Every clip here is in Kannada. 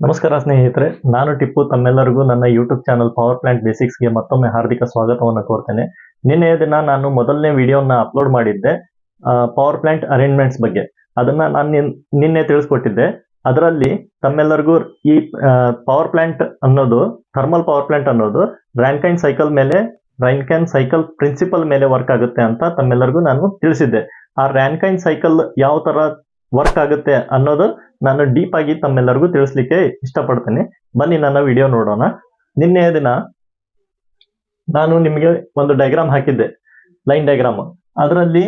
ನಮಸ್ಕಾರ ಸ್ನೇಹಿತರೆ, ನಾನು ಟಿಪ್ಪು. ತಮ್ಮೆಲ್ಲರಿಗೂ ನನ್ನ ಯೂಟ್ಯೂಬ್ ಚಾನಲ್ ಪವರ್ ಪ್ಲಾಂಟ್ ಬೇಸಿಕ್ಸ್ಗೆ ಮತ್ತೊಮ್ಮೆ ಹಾರ್ದಿಕ ಸ್ವಾಗತವನ್ನು ಕೋರ್ತೇನೆ. ನಿನ್ನೆಯ ದಿನ ನಾನು ಮೊದಲನೇ ವಿಡಿಯೋನ ಅಪ್ಲೋಡ್ ಮಾಡಿದ್ದೆ ಪವರ್ ಪ್ಲಾಂಟ್ ಅರೇಂಜ್ಮೆಂಟ್ಸ್ ಬಗ್ಗೆ. ಅದನ್ನ ನಾನು ನಿನ್ನೆ ತಿಳಿಸ್ಕೊಟ್ಟಿದ್ದೆ. ಅದರಲ್ಲಿ ತಮ್ಮೆಲ್ಲರಿಗೂ ಈ ಪವರ್ ಪ್ಲಾಂಟ್ ಅನ್ನೋದು, ಥರ್ಮಲ್ ಪವರ್ ಪ್ಲಾಂಟ್ ಅನ್ನೋದು ರ್ಯಾನ್ಕೈನ್ ಸೈಕಲ್ ಪ್ರಿನ್ಸಿಪಲ್ ಮೇಲೆ ವರ್ಕ್ ಆಗುತ್ತೆ ಅಂತ ತಮ್ಮೆಲ್ಲರಿಗೂ ನಾನು ತಿಳಿಸಿದ್ದೆ. ಆ ರ್ಯಾನ್ಕೈನ್ ಸೈಕಲ್ ಯಾವ ತರ ವರ್ಕ್ ಆಗುತ್ತೆ ಅನ್ನೋದು ನಾನು ಡೀಪ್ ಆಗಿ ತಮ್ಮೆಲ್ಲರಿಗೂ ತಿಳಿಸ್ಲಿಕ್ಕೆ ಇಷ್ಟಪಡ್ತೇನೆ. ಬನ್ನಿ ನನ್ನ ವಿಡಿಯೋ ನೋಡೋಣ. ನಿನ್ನೆಯ ದಿನ ನಾನು ನಿಮಗೆ ಒಂದು ಡಯಾಗ್ರಾಮ್ ಹಾಕಿದ್ದೆ, ಲೈನ್ ಡಯಾಗ್ರಾಮ್. ಅದರಲ್ಲಿ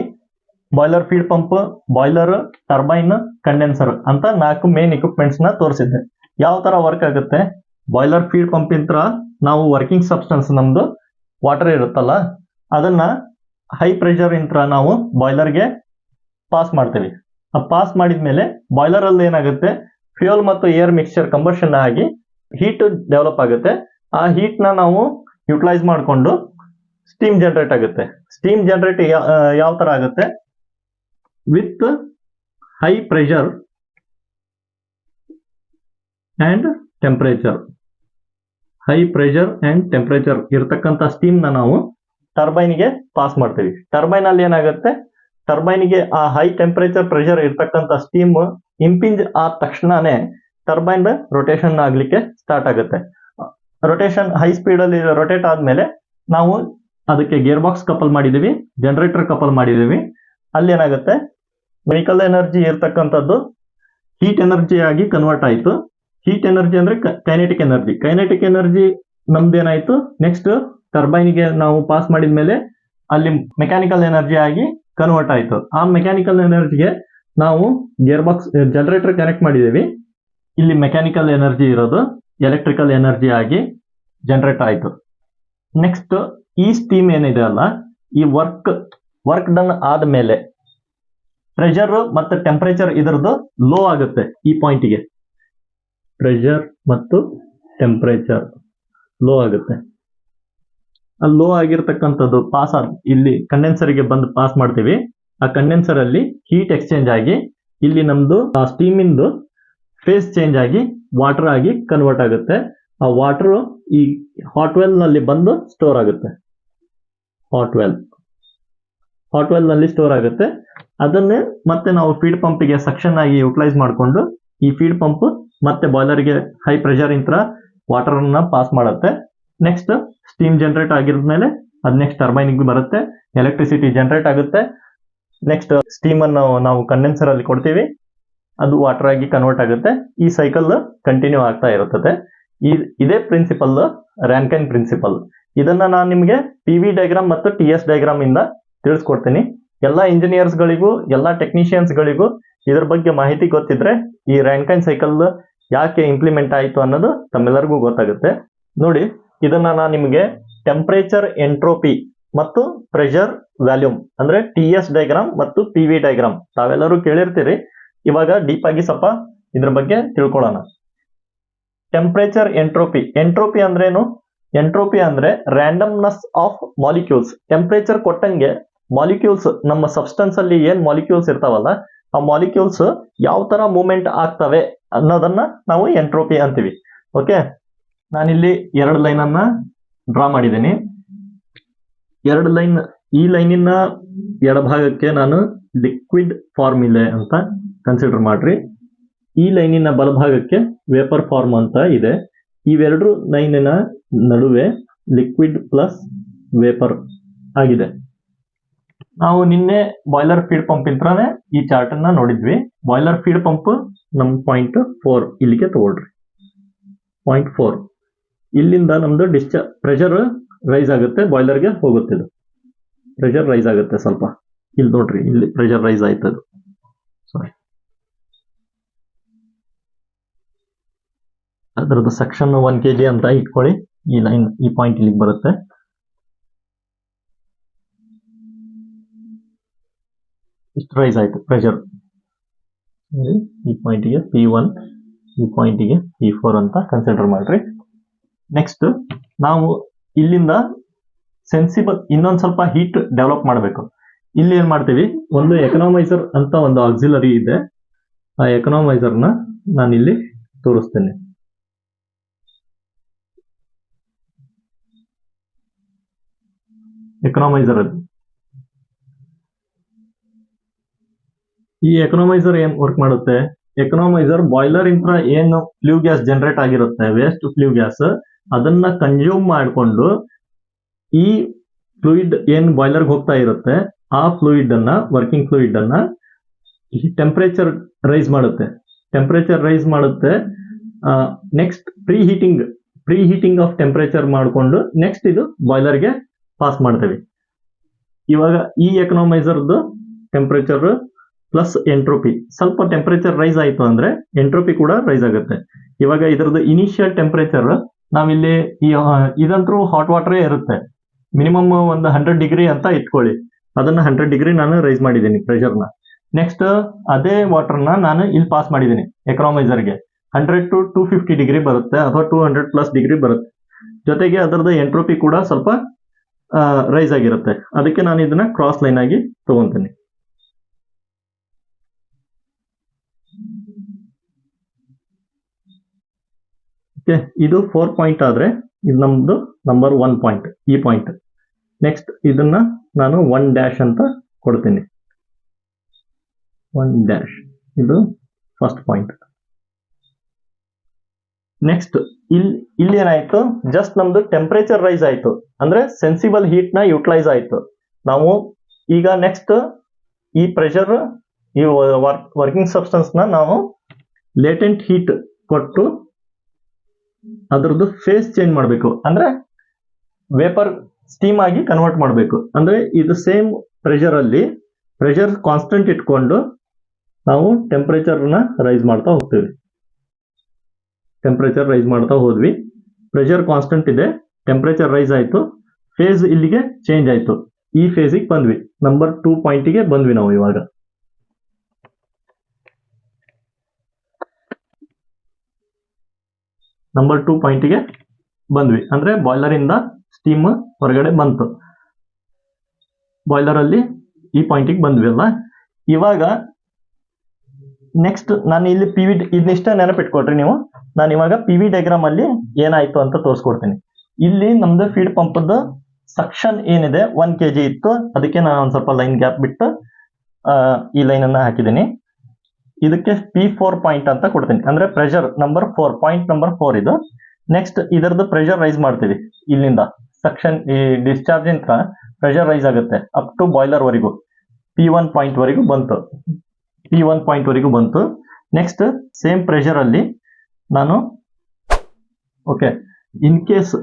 boiler, feed pump, boiler, turbine, condenser ಅಂತ 4 ಮೇನ್ ಇಕ್ವಿಪ್ಮೆಂಟ್ಸ್ ನ ತೋರಿಸಿದ್ದೆ. ಯಾವ ತರ ವರ್ಕ್ ಆಗುತ್ತೆ. ಬಾಯ್ಲರ್, ಫೀಡ್ ಪಂಪ್ ಇಂತ್ರ ನಾವು ವರ್ಕಿಂಗ್ ಸಬ್ಸ್ಟೆನ್ಸ್, ನಮ್ದು ವಾಟರ್ ಇರುತ್ತಲ್ಲ, ಅದನ್ನ ಹೈ ಪ್ರೆಷರ್ ಇಂತ್ರ ನಾವು ಬಾಯ್ಲರ್ಗೆ ಪಾಸ್ ಮಾಡ್ತೀವಿ. ಪಾಸ್ ಮಾಡಿದ್ಮೇಲೆ ಬಾಯ್ಲರ್ ಅಲ್ಲಿ ಏನಾಗುತ್ತೆ, ಫ್ಯೂಯಲ್ ಮತ್ತು ಏರ್ ಮಿಕ್ಸ್ಚರ್ ಕಂಬಷನ್ ಆಗಿ ಹೀಟ್ ಡೆವಲಪ್ ಆಗುತ್ತೆ. ಆ ಹೀಟ್ ನ ನಾವು ಯುಟಿಲೈಸ್ ಮಾಡಿಕೊಂಡು ಸ್ಟೀಮ್ ಜನರೇಟ್ ಆಗುತ್ತೆ. ಸ್ಟೀಮ್ ಜನರೇಟ್ ಯಾವ ತರ ಆಗುತ್ತೆ, with high pressure and temperature. High pressure and temperature ಇರತಕ್ಕಂತ ಸ್ಟೀಮ್ ನ ನಾವು ಟರ್ಬೈನ್ಗೆ ಪಾಸ್ ಮಾಡ್ತೀವಿ. ಟರ್ಬೈನ್ ಅಲ್ಲಿ ಏನಾಗುತ್ತೆ, ಟರ್ಬೈನ್ಗೆ ಆ ಹೈ ಟೆಂಪರೇಚರ್ ಪ್ರೆಷರ್ ಇರ್ತಕ್ಕಂಥ ಸ್ಟೀಮ್ ಇಂಪಿಂಜ್ ಆದ ತಕ್ಷಣನೇ ಟರ್ಬೈನ್ ರೊಟೇಷನ್ ಆಗ್ಲಿಕ್ಕೆ ಸ್ಟಾರ್ಟ್ ಆಗುತ್ತೆ. ರೊಟೇಷನ್ ಹೈ ಸ್ಪೀಡ್ ಅಲ್ಲಿ ರೊಟೇಟ್ ಆದ್ಮೇಲೆ ನಾವು ಅದಕ್ಕೆ ಗೇರ್ ಬಾಕ್ಸ್ ಕಪಲ್ ಮಾಡಿದೀವಿ, ಜನರೇಟರ್ ಕಪಲ್ ಮಾಡಿದೀವಿ. ಅಲ್ಲಿ ಏನಾಗುತ್ತೆ, ವೆಹಿಕಲ್ ಎನರ್ಜಿ ಇರ್ತಕ್ಕಂಥದ್ದು ಹೀಟ್ ಎನರ್ಜಿ ಆಗಿ ಕನ್ವರ್ಟ್ ಆಯ್ತು. ಹೀಟ್ ಎನರ್ಜಿ ಅಂದ್ರೆ ಕೈನೆಟಿಕ್ ಎನರ್ಜಿ. ಕೈನೆಟಿಕ್ ಎನರ್ಜಿ ನಮ್ದೇನಾಯ್ತು, ನೆಕ್ಸ್ಟ್ ಟರ್ಬೈನ್ಗೆ ನಾವು ಪಾಸ್ ಮಾಡಿದ್ಮೇಲೆ ಅಲ್ಲಿ ಮೆಕ್ಯಾನಿಕಲ್ ಎನರ್ಜಿ ಆಗಿ ಕನ್ವರ್ಟ್ ಆಯ್ತು. ಆ ಮೆಕ್ಯಾನಿಕಲ್ ಎನರ್ಜಿಗೆ ನಾವು ಗೇರ್ ಬಾಕ್ಸ್, ಜನರೇಟರ್ ಕನೆಕ್ಟ್ ಮಾಡಿದೀವಿ. ಇಲ್ಲಿ ಮೆಕ್ಯಾನಿಕಲ್ ಎನರ್ಜಿ ಇರೋದು ಎಲೆಕ್ಟ್ರಿಕಲ್ ಎನರ್ಜಿ ಆಗಿ ಜನರೇಟ್ ಆಯ್ತು. ನೆಕ್ಸ್ಟ್ ಈ ಸ್ಟೀಮ್ ಏನಿದೆ ಅಲ್ಲ, ಈ ವರ್ಕ್ ಡನ್ ಆದ್ಮೇಲೆ ಪ್ರೆಷರ್ ಮತ್ತು ಟೆಂಪರೇಚರ್ ಇದರದ್ದು ಲೋ ಆಗುತ್ತೆ. ಈ ಪಾಯಿಂಟ್ಗೆ ಪ್ರೆಷರ್ ಮತ್ತು ಟೆಂಪರೇಚರ್ ಲೋ ಆಗುತ್ತೆ. ಲೋ ಆಗಿರ್ತಕ್ಕಂಥದ್ದು ಪಾಸ್ ಇಲ್ಲಿ ಕಂಡೆನ್ಸರ್ಗೆ ಬಂದು ಪಾಸ್ ಮಾಡ್ತೀವಿ. ಆ ಕಂಡೆನ್ಸರ್ ಅಲ್ಲಿ ಹೀಟ್ ಎಕ್ಸ್ಚೇಂಜ್ ಆಗಿ ಇಲ್ಲಿ ನಮ್ದು ಆ ಸ್ಟೀಮ್ ಇಂದು ಫೇಸ್ ಚೇಂಜ್ ಆಗಿ ವಾಟರ್ ಆಗಿ ಕನ್ವರ್ಟ್ ಆಗುತ್ತೆ. ಆ ವಾಟರ್ ಈ ಹಾಟ್ ವೆಲ್ ನಲ್ಲಿ ಬಂದು ಸ್ಟೋರ್ ಆಗುತ್ತೆ. ಹಾಟ್ ವೆಲ್ ನಲ್ಲಿ ಸ್ಟೋರ್ ಆಗುತ್ತೆ. ಅದನ್ನೇ ಮತ್ತೆ ನಾವು ಫೀಡ್ ಪಂಪಿಗೆ ಸಕ್ಷನ್ ಆಗಿ ಯುಟಿಲೈಸ್ ಮಾಡಿಕೊಂಡು ಈ ಫೀಡ್ ಪಂಪ್ ಮತ್ತೆ ಬಾಯ್ಲರ್ಗೆ ಹೈ ಪ್ರೆಷರ್ ಇಂತ್ರ ವಾಟರ್ ಅನ್ನ ಪಾಸ್ ಮಾಡುತ್ತೆ. ನೆಕ್ಸ್ಟ್ ಸ್ಟೀಮ್ ಜನರೇಟ್ ಆಗಿದ್ಮೇಲೆ ಅದ್ ನೆಕ್ಸ್ಟ್ ಟರ್ಬೈನ್ಗೆ ಬರುತ್ತೆ, ಎಲೆಕ್ಟ್ರಿಸಿಟಿ ಜನರೇಟ್ ಆಗುತ್ತೆ. ನೆಕ್ಸ್ಟ್ ಸ್ಟೀಮ್ ಅನ್ನು ನಾವು ಕಂಡೆನ್ಸರ್ ಅಲ್ಲಿ ಕೊಡ್ತೀವಿ, ಅದು ವಾಟರ್ ಆಗಿ ಕನ್ವರ್ಟ್ ಆಗುತ್ತೆ. ಈ ಸೈಕಲ್ ಕಂಟಿನ್ಯೂ ಆಗ್ತಾ ಇರುತ್ತದೆ. ಇದೇ ಪ್ರಿನ್ಸಿಪಲ್ ರ್ಯಾನ್ಕೈನ್ ಪ್ರಿನ್ಸಿಪಲ್. ಇದನ್ನ ನಾನು ನಿಮಗೆ PV ಡಯಾಗ್ರಾಮ್ ಮತ್ತು TS ಡಯಾಗ್ರಾಮ್ ಇಂದ ತಿಳಿಸ್ಕೊಡ್ತೀನಿ. ಎಲ್ಲಾ ಇಂಜಿನಿಯರ್ಸ್ ಗಳಿಗೂ, ಎಲ್ಲಾ ಟೆಕ್ನಿಷಿಯನ್ಸ್ ಗಳಿಗೂ ಇದ್ರ ಬಗ್ಗೆ ಮಾಹಿತಿ ಗೊತ್ತಿದ್ರೆ ಈ ರ್ಯಾನ್ಕೈನ್ ಸೈಕಲ್ ಯಾಕೆ ಇಂಪ್ಲಿಮೆಂಟ್ ಆಯಿತು ಅನ್ನೋದು ತಮ್ಮೆಲ್ಲರಿಗೂ ಗೊತ್ತಾಗುತ್ತೆ. ನೋಡಿ, ಇದನ್ನ ನಾನು ನಿಮಗೆ ಟೆಂಪರೇಚರ್, ಎಂಟ್ರೋಪಿ ಮತ್ತು ಪ್ರೆಷರ್ ವ್ಯಾಲ್ಯೂಮ್ ಅಂದ್ರೆ TS ಡಯಾಗ್ರಾಮ್ ಮತ್ತು PV ಡಯಾಗ್ರಾಮ್ ತಾವೆಲ್ಲರೂ ಕೇಳಿರ್ತೀರಿ. ಇವಾಗ ಡೀಪ್ ಆಗಿ ಸ್ವಲ್ಪ ಇದ್ರ ಬಗ್ಗೆ ತಿಳ್ಕೊಳ್ಳೋಣ. Temperature, entropy. ಎಂಟ್ರೋಪಿ ಅಂದ್ರೇನು? ಎಂಟ್ರೋಪಿ ಅಂದ್ರೆ ರ್ಯಾಂಡಮ್ನೆಸ್ ಆಫ್ ಮಾಲಿಕ್ಯೂಲ್ಸ್. ಟೆಂಪರೇಚರ್ ಕೊಟ್ಟಂಗೆ ಮಾಲಿಕ್ಯೂಲ್ಸ್, ನಮ್ಮ ಸಬ್ಸ್ಟೆನ್ಸ್ ಅಲ್ಲಿ ಏನ್ ಮಾಲಿಕ್ಯೂಲ್ಸ್ ಇರ್ತಾವಲ್ಲ, ಆ ಮಾಲಿಕ್ಯೂಲ್ಸ್ ಯಾವ ತರ ಮೂವ್ಮೆಂಟ್ ಆಗ್ತವೆ ಅನ್ನೋದನ್ನ ನಾವು ಎಂಟ್ರೋಪಿ ಅಂತೀವಿ. ಓಕೆ, ನಾನಿಲ್ಲಿ 2 ಲೈನ್ ಅನ್ನ ಡ್ರಾ ಮಾಡಿದ್ದೀನಿ. 2 ಲೈನ್, ಈ ಲೈನಿನ ಎಡಭಾಗಕ್ಕೆ ನಾನು ಲಿಕ್ವಿಡ್ ಫಾರ್ಮ್ ಇದೆ ಅಂತ ಕನ್ಸಿಡರ್ ಮಾಡ್ರಿ. ಈ ಲೈನಿನ ಬಲಭಾಗಕ್ಕೆ ವೇಪರ್ ಫಾರ್ಮ್ ಅಂತ ಇದೆ. ಇವೆರಡು ಲೈನಿನ ನಡುವೆ ಲಿಕ್ವಿಡ್ ಪ್ಲಸ್ ವೇಪರ್ ಆಗಿದೆ. ನಾವು ನಿನ್ನೆ ಬಾಯ್ಲರ್ ಫೀಡ್ ಪಂಪ್ ಇಂತ್ರನೇ ಈ ಚಾರ್ಟ್ ಅನ್ನ ನೋಡಿದ್ವಿ. ಬಾಯ್ಲರ್ ಫೀಡ್ ಪಂಪ್ ನಮ್ .4 ಇಲ್ಲಿಗೆ ತಗೊಳ್ರಿ. .4 ಇಲ್ಲಿಂದ ನಮ್ದು ಪ್ರೆಷರ್ ರೈಸ್ ಆಗುತ್ತೆ, ಬಾಯ್ಲರ್ಗೆ ಹೋಗುತ್ತೆ. ಇದು ಪ್ರೆಷರ್ ರೈಸ್ ಆಗುತ್ತೆ ಸ್ವಲ್ಪ. ಇಲ್ಲಿ ನೋಡ್ರಿ, ಇಲ್ಲಿ ಪ್ರೆಷರ್ ರೈಸ್ ಆಯ್ತದು. ಸಾರಿ, ಅದರದ್ದು ಸೆಕ್ಷನ್ 1 kg ಅಂತ ಇಟ್ಕೊಳ್ಳಿ. ಈ ಲೈನ್, ಈ ಪಾಯಿಂಟ್ ಇಲ್ಲಿಗೆ ಬರುತ್ತೆ. ಇಷ್ಟು ರೈಸ್ ಆಯ್ತು ಪ್ರೆಷರ್. ಈ ಪಾಯಿಂಟಿಗೆ P1, ಈ ಪಾಯಿಂಟಿಗೆ P4 ಅಂತ ಕನ್ಸಿಡರ್ ಮಾಡ್ರಿ. ನೆಕ್ಸ್ಟ್ ನಾವು ಇಲ್ಲಿಂದ ಸೆನ್ಸಿಬಲ್ ಇನ್ನೊಂದು ಸ್ವಲ್ಪ ಹೀಟ್ ಡೆವಲಪ್ ಮಾಡಬೇಕು. ಇಲ್ಲಿ ಏನ್ ಮಾಡ್ತೀವಿ, ಒಂದು ಎಕನಾಮೈಸರ್ ಅಂತ ಒಂದು ಆಕ್ಸಿಲರಿ ಇದೆ. ಆ ಎಕನಾಮೈಸರ್ನ ನಾನು ಇಲ್ಲಿ ತೋರಿಸ್ತೇನೆ. ಎಕನಾಮೈಸರ್ ಅಲ್ಲಿ. ಈ ಎಕನಾಮೈಸರ್ ಏನ್ ವರ್ಕ್ ಮಾಡುತ್ತೆ, ಎಕನಾಮೈಸರ್ ಬಾಯ್ಲರ್ ಇಂದ ಏನು ಫ್ಲೂ ಗ್ಯಾಸ್ ಜನರೇಟ್ ಆಗಿರುತ್ತೆ, ವೇಸ್ಟ್ ಫ್ಲೂ ಗ್ಯಾಸ್, ಅದನ್ನ ಕನ್ಸ್ಯೂಮ್ ಮಾಡಿಕೊಂಡು ಈ ಫ್ಲೂಯಿಡ್ ಏನ್ ಬಾಯ್ಲರ್ ಹೋಗ್ತಾ ಇರುತ್ತೆ ಆ ಫ್ಲೂಯಿಡ್ ಅನ್ನ, ವರ್ಕಿಂಗ್ ಫ್ಲೂಯಿಡ್ ಅನ್ನ ಟೆಂಪರೇಚರ್ ರೈಸ್ ಮಾಡುತ್ತೆ. ಟೆಂಪರೇಚರ್ ರೈಸ್ ಮಾಡುತ್ತೆ. Next pre heating of temperature ಮಾಡಿಕೊಂಡು ನೆಕ್ಸ್ಟ್ ಇದು ಬಾಯ್ಲರ್ಗೆ ಪಾಸ್ ಮಾಡ್ತೇವೆ. ಇವಾಗ ಈ ಎಕನಾಮೈಸರ್ದು ಟೆಂಪರೇಚರ್ ಪ್ಲಸ್ ಎಂಟ್ರೋಪಿ, ಸ್ವಲ್ಪ ಟೆಂಪರೇಚರ್ ರೈಸ್ ಆಯ್ತು ಅಂದ್ರೆ ಎಂಟ್ರೋಪಿ ಕೂಡ ರೈಸ್ ಆಗುತ್ತೆ. ಇವಾಗ ಇದರದ್ದು ಇನಿಷಿಯಲ್ ಟೆಂಪರೇಚರ್ ನಾವಿಲ್ಲಿ ಇದಂತರೂ ಹಾಟ್ ವಾಟರೇ ಇರುತ್ತೆ, ಮಿನಿಮಮ್ ಒಂದು 100 ಡಿಗ್ರಿ ಅಂತ ಇಟ್ಕೊಳ್ಳಿ. ಅದನ್ನ 100 ಡಿಗ್ರಿ ನಾನು ರೈಸ್ ಮಾಡಿದ್ದೀನಿ ಪ್ರೆಷರ್ನ. ನೆಕ್ಸ್ಟ್ ಅದೇ ವಾಟರ್ನ ನಾನು ಇಲ್ಲಿ ಪಾಸ್ ಮಾಡಿದ್ದೀನಿ ಎಕನಾಮೈಸರ್ಗೆ. 100 to 250 ಡಿಗ್ರಿ ಬರುತ್ತೆ ಅಥವಾ 200+ ಡಿಗ್ರಿ ಬರುತ್ತೆ. ಜೊತೆಗೆ ಅದರದ್ದು ಎಂಟ್ರೋಪಿ ಕೂಡ ಸ್ವಲ್ಪ ರೈಸ್ ಆಗಿರುತ್ತೆ. ಅದಕ್ಕೆ ನಾನು ಇದನ್ನ ಕ್ರಾಸ್ ಲೈನ್ ಆಗಿ ತಗೊಂತೀನಿ. ಇದು 4 ಪಾಯಿಂಟ್ ಆದ್ರೆ ಇದು ನಮ್ದು ನಂಬರ್ 1 ಪಾಯಿಂಟ್, ಈ ಪಾಯಿಂಟ್. ನೆಕ್ಸ್ಟ್ ಇದನ್ನ ನಾನು 1 ಅಂತ ಕೊಡ್ತೀನಿ. 1 ಇದು ಫಸ್ಟ್ ಪಾಯಿಂಟ್. ನೆಕ್ಸ್ಟ್ ಇಲ್ಲಿ ಏನಾಯ್ತು, ಜಸ್ಟ್ ನಮ್ದು ಟೆಂಪರೇಚರ್ ರೈಸ್ ಆಯ್ತು ಅಂದ್ರೆ ಸೆನ್ಸಿಬಲ್ ಹೀಟ್ ನ ಯುಟಿಲೈಸ್ ಆಯ್ತು. ನಾವು ಈಗ ನೆಕ್ಸ್ಟ್ ಈ ಪ್ರೆಷರ್, ಈ ವರ್ಕಿಂಗ್ ಸಬ್ಸ್ಟೆನ್ಸ್ ನ ನಾವು ಲೇಟೆಂಟ್ ಹೀಟ್ ಕೊಟ್ಟು ಅದರದ್ದು ಫೇಸ್ ಚೇಂಜ್ ಮಾಡಬೇಕು, ಅಂದ್ರೆ ವೇಪರ್ ಸ್ಟೀಮ್ ಆಗಿ ಕನ್ವರ್ಟ್ ಮಾಡಬೇಕು. ಅಂದ್ರೆ ಇದು ಸೇಮ್ ಪ್ರೆಷರ್ ಅಲ್ಲಿ ಪ್ರೆಷರ್ ಕಾನ್ಸ್ಟೆಂಟ್ ಇಟ್ಕೊಂಡು ನಾವು ಟೆಂಪರೇಚರ್ನ ರೈಸ್ ಮಾಡ್ತಾ ಹೋಗ್ತೀವಿ. ಟೆಂಪರೇಚರ್ ರೈಸ್ ಮಾಡ್ತಾ ಹೋದ್ವಿ, ಪ್ರೆಷರ್ ಕಾನ್ಸ್ಟೆಂಟ್ ಇದೆ, ಟೆಂಪರೇಚರ್ ರೈಸ್ ಆಯ್ತು, ಫೇಸ್ ಇಲ್ಲಿಗೆ ಚೇಂಜ್ ಆಯ್ತು. ಈ ಫೇಸಿಗೆ ಬಂದ್ವಿ, ನಂಬರ್ 2 ಪಾಯಿಂಟಿಗೆ ಬಂದ್ವಿ ನಾವು. ಇವಾಗ ನಂಬರ್ 2 ಪಾಯಿಂಟಿಗೆ ಬಂದ್ವಿ, ಅಂದ್ರೆ ಬಾಯ್ಲರ್ ಇಂದ ಸ್ಟೀಮ್ ಹೊರಗಡೆ ಬಂತು. ಬಾಯ್ಲರ್ ಅಲ್ಲಿ ಈ ಪಾಯಿಂಟಿಗೆ ಬಂದ್ವಿ ಅಲ್ಲ. ಇವಾಗ ನೆಕ್ಸ್ಟ್ ನಾನು ಇಲ್ಲಿ PV ಇದನ್ನಿಷ್ಟ ನೆನಪಿಟ್ಕೊಟ್ರಿ ನೀವು. ನಾನು ಇವಾಗ PV ಡಯಾಗ್ರಾಮ್ ಅಲ್ಲಿ ಏನಾಯ್ತು ಅಂತ ತೋರಿಸ್ಕೊಡ್ತೀನಿ. ಇಲ್ಲಿ ನಮ್ದು ಫೀಡ್ ಪಂಪ್ದ ಸಕ್ಷನ್ ಏನಿದೆ 1 kg ಇತ್ತು, ಅದಕ್ಕೆ ನಾನು ಒಂದ್ ಸ್ವಲ್ಪ ಲೈನ್ ಗ್ಯಾಪ್ ಬಿಟ್ಟು ಈ ಲೈನ್ ಅನ್ನ ಹಾಕಿದ್ದೀನಿ. ಇದಕ್ಕೆ P4 ಪಾಯಿಂಟ್ ಅಂತ ಕೊಡ್ತೀನಿ, ಅಂದ್ರೆ ಪ್ರೆಷರ್ ನಂಬರ್ 4, ಪಾಯಿಂಟ್ ನಂಬರ್ 4 ಇದು. ನೆಕ್ಸ್ಟ್ ಇದರದ್ದು ಪ್ರೆಷರ್ ರೈಸ್ ಮಾಡ್ತೀವಿ. ಇಲ್ಲಿಂದ ಸಕ್ಷನ್ ಈ ಡಿಸ್ಚಾರ್ಜ್ ಇಂದ ಪ್ರೆಷರ್ ರೈಸ್ ಆಗುತ್ತೆ ಅಪ್ ಟು ಬಾಯ್ಲರ್ ವರೆಗೂ. P1 ಪಾಯಿಂಟ್ ವರೆಗೂ ಬಂತು. P1 ಪಾಯಿಂಟ್ ವರೆಗೂ ಬಂತು. ನೆಕ್ಸ್ಟ್ ಸೇಮ್ ಪ್ರೆಷರ್ ಅಲ್ಲಿ ನಾನು ಇನ್ ಕೇಸ್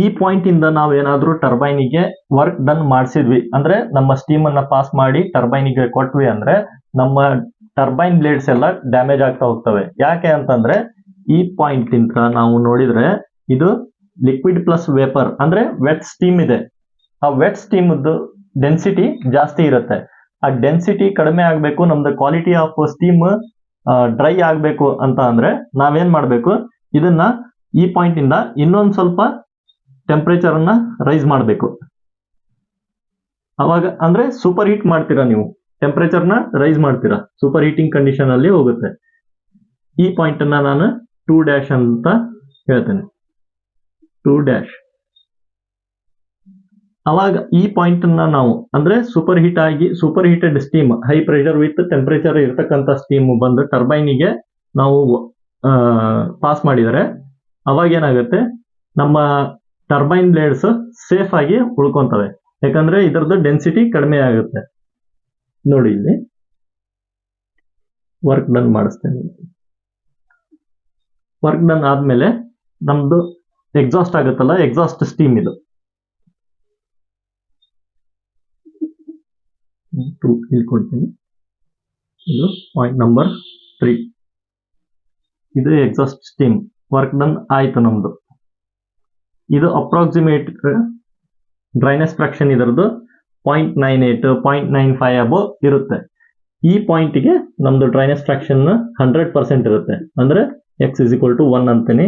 ಈ ಪಾಯಿಂಟ್ ಇಂದ ನಾವೇನಾದ್ರೂ ಟರ್ಬೈನಿಗೆ ವರ್ಕ್ ಡನ್ ಮಾಡಿಸಿದ್ವಿ ಅಂದ್ರೆ, ನಮ್ಮ ಸ್ಟೀಮ್ ಅನ್ನ ಪಾಸ್ ಮಾಡಿ ಟರ್ಬೈನಿಗೆ ಕೊಟ್ವಿ ಅಂದ್ರೆ ನಮ್ಮ ಟರ್ಬೈನ್ ಬ್ಲೇಡ್ಸ್ ಎಲ್ಲ ಡ್ಯಾಮೇಜ್ ಆಗ್ತಾ ಹೋಗ್ತವೆ. ಯಾಕೆ ಅಂತಂದ್ರೆ ಈ ಪಾಯಿಂಟ್ ಇಂದ ನಾವು ನೋಡಿದ್ರೆ ಇದು ಲಿಕ್ವಿಡ್ ಪ್ಲಸ್ ವೇಪರ್ ಅಂದ್ರೆ ವೆಟ್ ಸ್ಟೀಮ್ ಇದೆ. ಆ ವೆಟ್ ಸ್ಟೀಮ್ ಡೆನ್ಸಿಟಿ ಜಾಸ್ತಿ ಇರುತ್ತೆ. ಆ ಡೆನ್ಸಿಟಿ ಕಡಿಮೆ ಆಗ್ಬೇಕು, ನಮ್ದು ಕ್ವಾಲಿಟಿ ಆಫ್ ಸ್ಟೀಮ್ ಡ್ರೈ ಆಗ್ಬೇಕು ಅಂತ ಅಂದ್ರೆ ನಾವೇನ್ ಮಾಡ್ಬೇಕು, ಇದನ್ನ ಈ ಪಾಯಿಂಟ್ ಇಂದ ಇನ್ನೊಂದ್ ಸ್ವಲ್ಪ ಟೆಂಪರೇಚರ್ ಅನ್ನ ರೈಸ್ ಮಾಡಬೇಕು. ಅವಾಗ ಅಂದ್ರೆ ಸೂಪರ್ ಹೀಟ್ ಮಾಡ್ತೀರಾ ನೀವು, ಟೆಂಪರೇಚರ್ ನ ರೈಸ್ ಮಾಡ್ತೀರಾ, ಸೂಪರ್ ಹೀಟಿಂಗ್ ಕಂಡೀಷನ್ ಅಲ್ಲಿ ಹೋಗುತ್ತೆ. ಈ ಪಾಯಿಂಟ್ ಅನ್ನ ನಾನು 2 ಅಂತ ಹೇಳ್ತೇನೆ. 2. ಅವಾಗ ಈ ಪಾಯಿಂಟ್ ಅನ್ನ ನಾವು ಅಂದ್ರೆ super heated steam, high pressure with temperature ಇರತಕ್ಕಂತ ಸ್ಟೀಮ್ ಬಂದು ಟರ್ಬೈನಿಗೆ ನಾವು ಪಾಸ್ ಮಾಡಿದರೆ ಅವಾಗ ಏನಾಗುತ್ತೆ, ನಮ್ಮ ಟರ್ಬೈನ್ ಬ್ಲೇಡ್ಸ್ ಸೇಫ್ ಆಗಿ ಉಳ್ಕೊಂತವೆ. ಯಾಕಂದ್ರೆ ಇದರದ್ದು ಡೆನ್ಸಿಟಿ ಕಡಿಮೆ ಆಗುತ್ತೆ. ನೋಡಿ ಇಲ್ಲಿ ವರ್ಕ್ ಡನ್ ಮಾಡಿಸ್ತೇನೆ. ವರ್ಕ್ ಡನ್ ಆದ್ಮೇಲೆ ನಮ್ದು ಎಕ್ಸಾಸ್ಟ್ ಆಗುತ್ತಲ್ಲ, ಎಕ್ಸಾಸ್ಟ್ ಸ್ಟೀಮ್ ಇದು ಇಲ್ಲಿ ಕೊಡ್ತೀನಿ. ಇದು ಪಾಯಿಂಟ್ ನಂಬರ್ 3. ಇದು ಎಕ್ಸಾಸ್ಟ್ ಸ್ಟೀಮ್ ವರ್ಕ್ ಡನ್ ಆಯ್ತು ನಮ್ದು. ಇದು ಅಪ್ರಾಕ್ಸಿಮೇಟ್ ಡ್ರೈನೆಸ್ ಫ್ರಾಕ್ಷನ್ ಇದರದ್ದು 0.98 0.95 ಅಬೋ ಇರುತ್ತೆ. ಈ ಪಾಯಿಂಟ್ಗೆ ನಮ್ದು ಡ್ರೈನೆಸ್ ಫ್ರಾಕ್ಷನ್ 100% ಇರುತ್ತೆ, ಅಂದ್ರೆ x = 1 ಅಂತೀನಿ.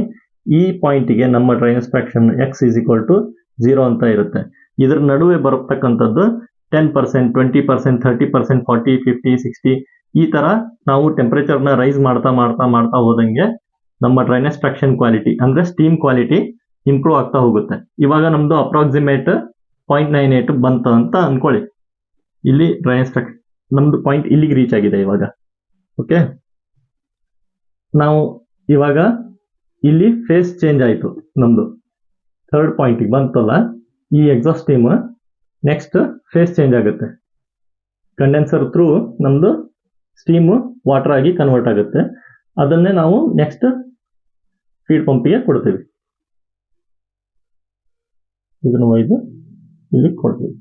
ಈ ಪಾಯಿಂಟ್ಗೆ ನಮ್ಮ ಡ್ರೈನೆಸ್ ಫ್ರಾಕ್ಷನ್ x = 0 ಅಂತ ಇರುತ್ತೆ. ಇದ್ರ ನಡುವೆ ಬರತಕ್ಕಂಥದ್ದು 10%, 20%, 30%, 40, 50, 60 ಈ ತರ ನಾವು ಟೆಂಪರೇಚರ್ನ ರೈಸ್ ಮಾಡ್ತಾ ಹೋದಂಗೆ ನಮ್ಮ ಡ್ರೈನೆಸ್ ಫ್ರಾಕ್ಷನ್ ಕ್ವಾಲಿಟಿ ಅಂದ್ರೆ ಸ್ಟೀಮ್ ಕ್ವಾಲಿಟಿ ಇಂಪ್ರೂವ್ ಆಗ್ತಾ ಹೋಗುತ್ತೆ. ಇವಾಗ ನಮ್ದು ಅಪ್ರಾಕ್ಸಿಮೇಟ್ 0.98 ಬಂತು ಅಂತ ಅನ್ಕೊಳ್ಳಿ. ಇಲ್ಲಿ ಡ್ರೈನೇಜ್ ಸ್ಟ್ರಕ್ಚರ್ ನಮ್ದು ಪಾಯಿಂಟ್ ಇಲ್ಲಿಗೆ ರೀಚ್ ಆಗಿದೆ ಇವಾಗ. ಓಕೆ, ನಾವು ಇವಾಗ ಇಲ್ಲಿ ಫೇಸ್ ಚೇಂಜ್ ಆಯಿತು ನಮ್ದು. 3rd ಪಾಯಿಂಟಿಗೆ ಬಂತಲ್ಲ, ಈ exhaust steam next phase change ಆಗುತ್ತೆ. ಕಂಡೆನ್ಸರ್ ಥ್ರೂ ನಮ್ದು ಸ್ಟೀಮು ವಾಟರ್ ಆಗಿ ಕನ್ವರ್ಟ್ ಆಗುತ್ತೆ. ಅದನ್ನೇ ನಾವು ನೆಕ್ಸ್ಟ್ ಫೀಡ್ ಪಂಪಿಗೆ ಕೊಡ್ತೀವಿ. ಇದನ್ನು ಒಯ್ದು ಇಲ್ಲಿ ಕೊಡ್ತೀವಿ.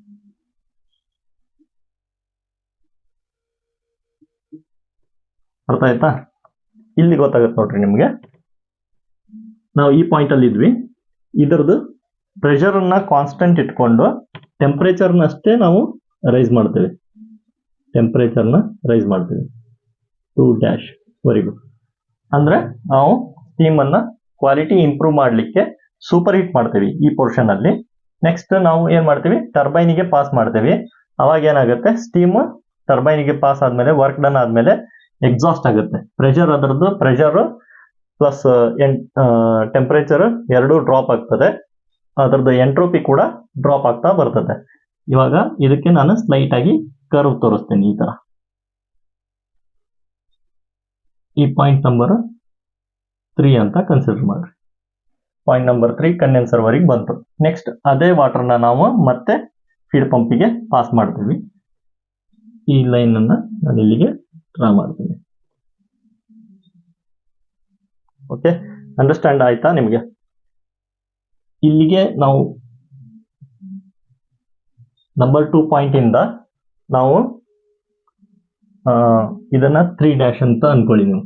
ಅರ್ಥ ಆಯ್ತಾ? ಇಲ್ಲಿ ಗೊತ್ತಾಗುತ್ತೆ ನೋಡ್ರಿ ನಿಮಗೆ. ನಾವು ಈ ಪಾಯಿಂಟ್ ಅಲ್ಲಿ ಇದ್ವಿ. ಇದರದ್ದು ಪ್ರೆಷರ್ ಅನ್ನ ಕಾನ್ಸ್ಟೆಂಟ್ ಇಟ್ಕೊಂಡು ಟೆಂಪರೇಚರ್ನಷ್ಟೇ ನಾವು ರೈಸ್ ಮಾಡ್ತೇವೆ. ಟೆಂಪರೇಚರ್ನ ರೈಸ್ ಮಾಡ್ತೀವಿ 2' ವರೆಗೂ. ಅಂದ್ರೆ ನಾವು ಸ್ಟೀಮ್ ಅನ್ನ ಕ್ವಾಲಿಟಿ ಇಂಪ್ರೂವ್ ಮಾಡಲಿಕ್ಕೆ ಸೂಪರ್ ಹೀಟ್ ಮಾಡ್ತೀವಿ ಈ ಪೋರ್ಷನ್ ಅಲ್ಲಿ. ನೆಕ್ಸ್ಟ್ ನಾವು ಏನ್ ಮಾಡ್ತೀವಿ, ಟರ್ಬೈನಿಗೆ ಪಾಸ್ ಮಾಡ್ತೀವಿ. ಅವಾಗ ಏನಾಗುತ್ತೆ, ಸ್ಟೀಮ್ ಟರ್ಬೈನಿಗೆ ಪಾಸ್ ಆದ್ಮೇಲೆ, ವರ್ಕ್ ಡನ್ ಆದ್ಮೇಲೆ ಎಕ್ಸಾಸ್ಟ್ ಆಗುತ್ತೆ. ಪ್ರೆಷರ್, ಅದರದ್ದು ಪ್ರೆಷರ್ ಪ್ಲಸ್ ಟೆಂಪರೇಚರ್ ಎರಡೂ ಡ್ರಾಪ್ ಆಗ್ತದೆ. ಅದರದ್ದು ಎಂಟ್ರೋಪಿ ಕೂಡ ಡ್ರಾಪ್ ಆಗ್ತಾ ಬರ್ತದೆ. ಇವಾಗ ಇದಕ್ಕೆ ನಾನು ಸ್ಲೈಟ್ ಆಗಿ ಕರ್ವ್ ತೋರಿಸ್ತೇನೆ. ಈ ತರ ಈ ಪಾಯಿಂಟ್ ನಂಬರ್ 3 ಅಂತ ಕನ್ಸಿಡರ್ ಮಾಡ್ರಿ. ಪಾಯಿಂಟ್ ನಂಬರ್ 3 ಕಂಡೆನ್ಸರ್ ವರೆಗೆ ಬಂತು. ನೆಕ್ಸ್ಟ್ ಅದೇ ವಾಟರ್ನ ನಾವು ಮತ್ತೆ ಫೀಡ್ ಪಂಪಿಗೆ ಪಾಸ್ ಮಾಡ್ತೀವಿ. ಈ ಲೈನ್ ಅನ್ನ ನಾನು ಇಲ್ಲಿಗೆ ಡ್ರಾ ಮಾಡ್ತೀನಿ. ಓಕೆ, ಅಂಡರ್ಸ್ಟ್ಯಾಂಡ್ ಆಯ್ತಾ ನಿಮಗೆ? ಇಲ್ಲಿಗೆ ನಾವು ನಂಬರ್ 2 ಪಾಯಿಂಟ್ ಇಂದ ನಾವು ಇದನ್ನ 3' ಅಂತ ಅನ್ಕೊಳ್ಳಿ ನೀವು.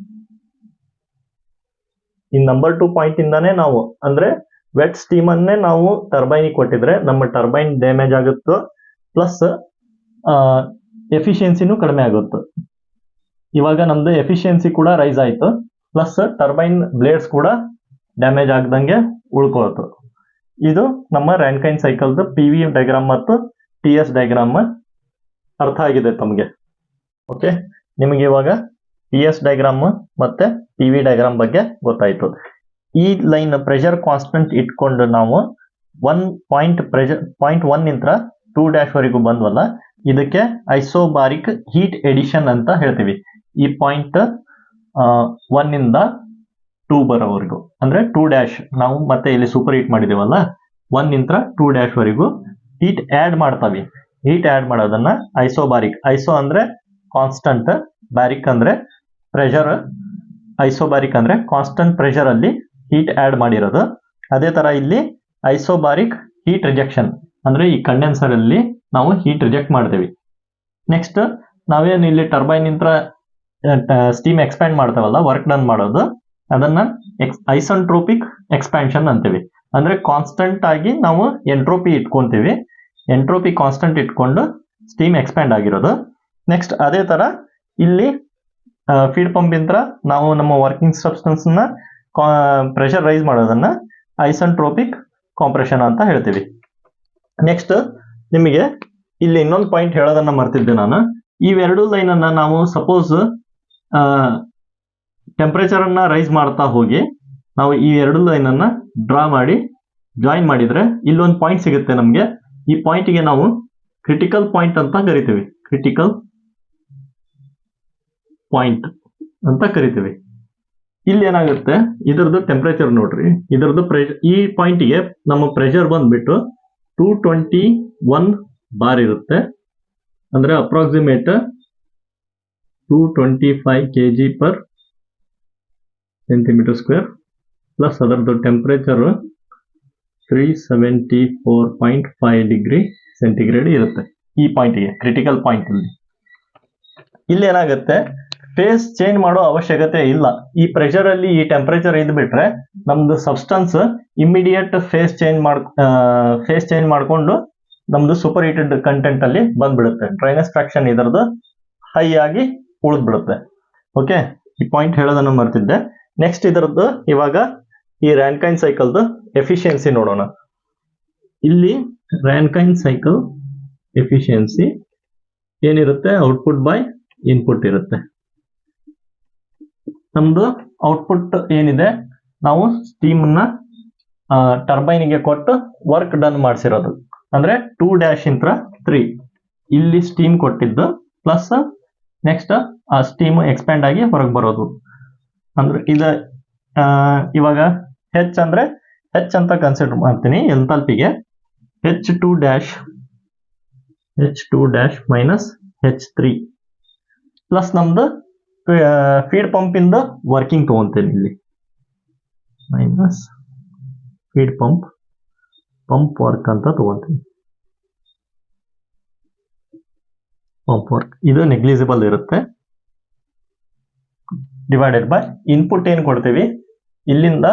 ಈ ನಂಬರ್ 2 ಪಾಯಿಂಟ್ ಇಂದಾನೇ ನಾವು, ಅಂದ್ರೆ ವೆಟ್ ಸ್ಟೀಮ್ ಅನ್ನೇ ನಾವು ಟರ್ಬೈನಿಗೆ ಕೊಟ್ಟಿದ್ರೆ ನಮ್ಮ ಟರ್ಬೈನ್ ಡ್ಯಾಮೇಜ್ ಆಗುತ್ತೋ, ಪ್ಲಸ್ ಎಫಿಷಿಯನ್ಸಿನೂ ಕಡಿಮೆ ಆಗುತ್ತೆ. ಇವಾಗ ನಮ್ದು ಎಫಿಷಿಯನ್ಸಿ ಕೂಡ ರೈಸ್ ಆಯ್ತು, ಪ್ಲಸ್ ಟರ್ಬೈನ್ ಬ್ಲೇಡ್ಸ್ ಕೂಡ ಡ್ಯಾಮೇಜ್ ಆಗದಂಗೆ ಉಳ್ಕೋತು. ಇದು ನಮ್ಮ ರ್ಯಾನ್ಕೈನ್ ಸೈಕಲ್ದು PV ಡಯಾಗ್ರಾಮ್ ಮತ್ತು TS ಡಯಾಗ್ರಾಮ್ ಅರ್ಥ ಆಗಿದೆ ತಮಗೆ. ಓಕೆ, ನಿಮಗೆ ಇವಾಗ TS ಡಯಾಗ್ರಾಮ್ ಮತ್ತೆ PV ಡಯಾಗ್ರಾಮ್ ಬಗ್ಗೆ ಗೊತ್ತಾಯ್ತು. ಈ ಲೈನ್ ಪ್ರೆಷರ್ ಕಾನ್ಸ್ಟೆಂಟ್ ಇಟ್ಕೊಂಡು ನಾವು 1 ಪಾಯಿಂಟ್ ಪ್ರೆಷರ್ ಪಾಯಿಂಟ್ 1 ನಿಂದ 2' ವರೆಗೂ ಬಂದ್ವಲ್ಲ, ಇದಕ್ಕೆ ಐಸೋಬಾರಿಕ್ ಹೀಟ್ ಎಡಿಷನ್ ಅಂತ ಹೇಳ್ತೀವಿ. ಈ ಪಾಯಿಂಟ್ 1 ನಿಂದ 2 ಬರೋವರೆಗೂ, ಅಂದ್ರೆ 2' ನಾವು ಮತ್ತೆ ಇಲ್ಲಿ ಸೂಪರ್ ಹೀಟ್ ಮಾಡಿದೇವಲ್ಲ, 1 ನಿಂದ 2' ವರೆಗೂ ಹೀಟ್ ಆಡ್ ಮಾಡ್ತಾವಿ. ಹೀಟ್ ಆಡ್ ಮಾಡೋದನ್ನ ಐಸೋಬಾರಿಕ್, ಐಸೋ ಅಂದ್ರೆ ಕಾನ್ಸ್ಟಂಟ್, ಬ್ಯಾರಿಕ್ ಅಂದ್ರೆ ಪ್ರೆಷರ್. ಐಸೋಬಾರಿಕ್ ಅಂದ್ರೆ ಕಾನ್ಸ್ಟಂಟ್ ಪ್ರೆಷರ್ ಅಲ್ಲಿ ಹೀಟ್ ಆಡ್ ಮಾಡಿರೋದು. ಅದೇ ತರ ಇಲ್ಲಿ ಐಸೋಬಾರಿಕ್ ಹೀಟ್ ರಿಜೆಕ್ಷನ್ ಅಂದ್ರೆ ಈ ಕಂಡೆನ್ಸರ್ ಅಲ್ಲಿ ನಾವು ಹೀಟ್ ರಿಜೆಕ್ಟ್ ಮಾಡ್ತೀವಿ. ನೆಕ್ಸ್ಟ್ ನಾವೇನು ಇಲ್ಲಿ ಟರ್ಬೈನ್ ನಿಂದ ಸ್ಟೀಮ್ ಎಕ್ಸ್ಪ್ಯಾಂಡ್ ಮಾಡ್ತಾವಲ್ಲ, ವರ್ಕ್ ಡನ್ ಮಾಡೋದು, ಅದನ್ನ ಐಸೆಂಟ್ರೋಪಿಕ್ ಎಕ್ಸ್ಪ್ಯಾನ್ಷನ್ ಅಂತೀವಿ. ಅಂದ್ರೆ ಕಾನ್ಸ್ಟಂಟ್ ಆಗಿ ನಾವು ಎಂಟ್ರೋಪಿ ಇಟ್ಕೊಂತೀವಿ. ಎಂಟ್ರೋಪಿ ಕಾನ್ಸ್ಟಂಟ್ ಇಟ್ಕೊಂಡು ಸ್ಟೀಮ್ ಎಕ್ಸ್ಪ್ಯಾಂಡ್ ಆಗಿರೋದು. ನೆಕ್ಸ್ಟ್ ಅದೇ ತರ ಇಲ್ಲಿ ಫೀಡ್ ಪಂಪ್ ಇಂದ ನಾವು ನಮ್ಮ ವರ್ಕಿಂಗ್ ಸಬ್ಸ್ಟೆನ್ಸ್ ನ ಪ್ರೆಷರ್ ರೈಸ್ ಮಾಡೋದನ್ನ ಐಸೆಂಟ್ರೋಪಿಕ್ ಕಾಂಪ್ರೆಷನ್ ಅಂತ ಹೇಳ್ತೀವಿ. ನೆಕ್ಸ್ಟ್ ನಿಮಗೆ ಇಲ್ಲಿ ಇನ್ನೊಂದು ಪಾಯಿಂಟ್ ಹೇಳೋದನ್ನ ಮರ್ತಿದ್ದೆ ನಾನು. ಇವೆರಡು ಲೈನ್ ಅನ್ನ ನಾವು ಸಪೋಸ್ ಟೆಂಪರೇಚರ್ ಅನ್ನ ರೈಸ್ ಮಾಡ್ತಾ ಹೋಗಿ ನಾವು ಈ ಎರಡು ಲೈನ್ ಅನ್ನ ಡ್ರಾ ಮಾಡಿ ಜಾಯಿನ್ ಮಾಡಿದ್ರೆ ಇಲ್ಲೊಂದು ಪಾಯಿಂಟ್ ಸಿಗುತ್ತೆ ನಮಗೆ. ಈ ಪಾಯಿಂಟ್ಗೆ ನಾವು ಕ್ರಿಟಿಕಲ್ ಪಾಯಿಂಟ್ ಅಂತ ಕರಿತೀವಿ. ಕ್ರಿಟಿಕಲ್ ಪಾಯಿಂಟ್ ಅಂತ ಕರಿತೀವಿ. ಇಲ್ಲಿ ಏನಾಗುತ್ತೆ, ಇದರದ್ದು ಟೆಂಪರೇಚರ್ ನೋಡ್ರಿ, ಇದರದ್ದು ಪ್ರೆಷರ್, ಈ ಪಾಯಿಂಟ್ಗೆ ನಮ್ಮ ಪ್ರೆಷರ್ ಬಂದ್ಬಿಟ್ಟು 221 ಬಾರ್ ಇರುತ್ತೆ. ಅಂದ್ರೆ approximate 225 kg per cm², plus ಅದರದ್ದು ಟೆಂಪರೇಚರ್ 374.5 ಡಿಗ್ರಿ ಸೆಂಟಿಗ್ರೇಡ್ ಇರುತ್ತೆ. ಈ ಪಾಯಿಂಟ್ಗೆ ಕ್ರಿಟಿಕಲ್ ಪಾಯಿಂಟ್ ಅಲ್ಲಿ ಇಲ್ಲಿ ಏನಾಗುತ್ತೆ, ಫೇಸ್ ಚೇಂಜ್ ಮಾಡೋ ಅವಶ್ಯಕತೆ ಇಲ್ಲ. ಈ ಪ್ರೆಷರ್ ಅಲ್ಲಿ ಈ ಟೆಂಪರೇಚರ್ ಇದ್ಬಿಟ್ರೆ ನಮ್ದು ಸಬ್ಸ್ಟೆನ್ಸ್ ಇಮಿಡಿಯೇಟ್ ಫೇಸ್ ಚೇಂಜ್ ಮಾಡ್ಕೊಂಡು ನಮ್ದು ಸೂಪರ್ ಹೀಟೆಡ್ ಕಂಟೆಂಟ್ ಅಲ್ಲಿ ಬಂದ್ಬಿಡುತ್ತೆ. ಡ್ರೈನೇಜ್ ಫ್ರಾಕ್ಷನ್ ಇದರದ್ದು ಹೈ ಆಗಿ ಉಳಿದ್ಬಿಡುತ್ತೆ. ಓಕೆ, ಈ ಪಾಯಿಂಟ್ ಹೇಳೋದನ್ನು ಮರ್ತಿದ್ದೆ. ನೆಕ್ಸ್ಟ್ ಇದರದ್ದು ಇವಾಗ ಈ ರ್ಯಾನ್ಕೈನ್ ಸೈಕಲ್ದು ಎಫಿಷಿಯನ್ಸಿ ನೋಡೋಣ. ಇಲ್ಲಿ ರ್ಯಾನ್ಕೈನ್ ಸೈಕಲ್ ಎಫಿಷಿಯನ್ಸಿ ಏನಿರುತ್ತೆ, ಔಟ್ಪುಟ್ ಬೈ ಇನ್ಪುಟ್ ಇರುತ್ತೆ. ನಮ್ದು ಔಟ್ಪುಟ್ ಏನಿದೆ, ನಾವು ಸ್ಟೀಮ್ ನ ಟರ್ಬೈನ್ಗೆ ಕೊಟ್ಟು ವರ್ಕ್ ಡನ್ ಮಾಡಿಸಿರೋದು. ಅಂದ್ರೆ 2 ಡ್ಯಾಶ್ ಇಂತ್ರ 3 ಇಲ್ಲಿ ಸ್ಟೀಮ್ ಕೊಟ್ಟಿದ್ದು ಪ್ಲಸ್ ನೆಕ್ಸ್ಟ್ ಆ ಸ್ಟೀಮ್ ಎಕ್ಸ್ಪ್ಯಾಂಡ್ ಆಗಿ ಹೊರಗೆ ಬರೋದು ಅಂದ್ರೆ ಇವಾಗ ಹೆಚ್ ಅಂದ್ರೆ ಹೆಚ್ ಅಂತ ಕನ್ಸಿಡರ್ ಮಾಡ್ತೀನಿ ಎಂಥಾಲ್ಪಿಗೆ H2 dash minus H3 plus ನಮ್ದು ಫೀಡ್ ಪಂಪ್ ಇಂದ ವರ್ಕಿಂಗ್ ತಗೊಂತೇನೆ ಇಲ್ಲಿ ಮೈನಸ್ ಫೀಡ್ ಪಂಪ್ ವರ್ಕ್ ಅಂತ ತಗೊಂತೀನಿ. ಪಂಪ್ ವರ್ಕ್ ಇದು ನೆಗ್ಲಿಜಿಬಲ್ ಇರುತ್ತೆ ಡಿವೈಡೆಡ್ ಬೈ ಇನ್ಪುಟ್ ಏನು ಕೊಡ್ತೀವಿ ಇಲ್ಲಿಂದ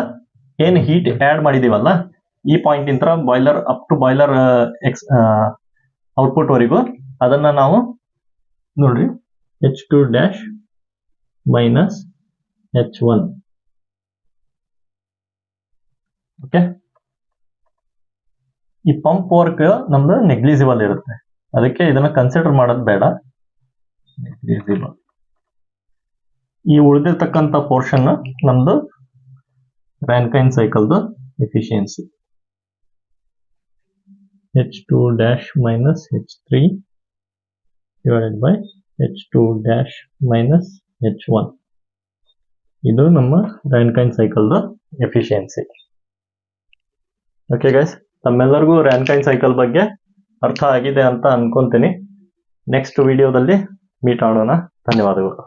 ಏನು ಹೀಟ್ ಆಡ್ ಮಾಡಿದೀವಲ್ಲ ಈ ಪಾಯಿಂಟ್ ಇಂದ boiler up to boiler output ವರೆಗೂ ಅದನ್ನ ನಾವು ನೋಡ್ರಿ H2 dash minus H1 okay. ಈ ಪಂಪ್ ವರ್ಕ್ ನಮ್ದು ನೆಗ್ಲಿಜಿಬಲ್ ಇರುತ್ತೆ ಅದಕ್ಕೆ ಇದನ್ನ ಕನ್ಸಿಡರ್ ಮಾಡೋದು ಬೇಡ. ನೆಗ್ಲಿಜಿಬಲ್ ಈ ಉಳಿದಿರ್ತಕ್ಕಂಥ ಪೋರ್ಷನ್ ನಮ್ದು ರಾನ್ಕೈನ್ ಸೈಕಲ್ದು efficiency H2 dash minus H3 divided by H2 dash minus H1 ಇದು ನಮ್ಮ ರಾನ್ಕೈನ್ ಸೈಕಲ್ದು ಎಫಿಷಿಯನ್ಸಿ. ಓಕೆ ಗೈಸ್, ತಮ್ಮೆಲ್ಲರಿಗೂ ರಾನ್ಕೈನ್ ಸೈಕಲ್ ಬಗ್ಗೆ ಅರ್ಥ ಆಗಿದೆ ಅಂತ ಅನ್ಕೊಂತೀನಿ. ನೆಕ್ಸ್ಟ್ ವಿಡಿಯೋದಲ್ಲಿ ಮೀಟ್ ಮಾಡೋಣ. ಧನ್ಯವಾದಗಳು.